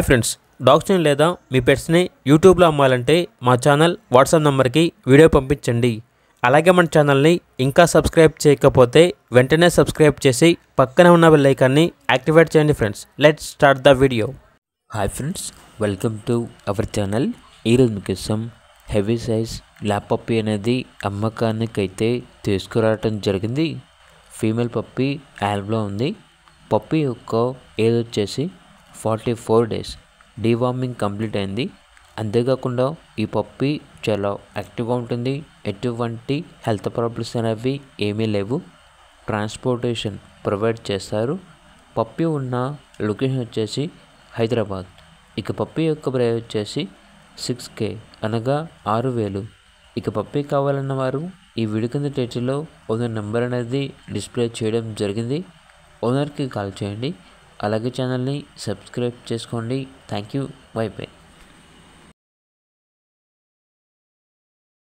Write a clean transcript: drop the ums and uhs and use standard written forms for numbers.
Friends, డాగ్స్ని లేదా మీ పెట్స్ని యూట్యూబ్లో అమ్మాలంటే మా ఛానల్ వాట్సాప్ నెంబర్కి వీడియో పంపించండి. అలాగే మన ఛానల్ని ఇంకా సబ్స్క్రైబ్ చేయకపోతే వెంటనే సబ్స్క్రైబ్ చేసి పక్కనే ఉన్న బెల్ ఐకాన్ని యాక్టివేట్ చేయండి. Friends, let's start the video. Hi friends, welcome to our channel. ఈరోజు మీకోసం హెవీ సైజ్ ల్యాబ్ పప్పీ అనేది అమ్మకానికైతే తీసుకురావటం జరిగింది. ఫీమేల్ పప్పీ యాల్బ్లో ఉంది. పప్పీ యొక్క ఏజ్ వచ్చేసి 44 days. డీవార్మింగ్ కంప్లీట్ అయింది. అంతేకాకుండా ఈ పప్పీ చాలా యాక్టివ్గా ఉంటుంది. ఎటువంటి హెల్త్ ప్రాబ్లమ్స్ అనేవి ఏమీ లేవు. ట్రాన్స్పోర్టేషన్ ప్రొవైడ్ చేస్తారు. పప్పీ ఉన్న లొకేషన్ వచ్చేసి హైదరాబాద్. ఇక పప్పీ యొక్క ప్రైస్ వచ్చేసి 6K అనగా 6,000. ఇక పప్పీ కావాలన్న వారు ఈ వీడియో కింద టైటిల్లో ఓనర్ నెంబర్ అనేది డిస్ప్లే చేయడం జరిగింది. ఓనర్కి కాల్ చేయండి. అలాగే ఛానల్ని సబ్స్క్రైబ్ చేసుకోండి. Thank you. By by.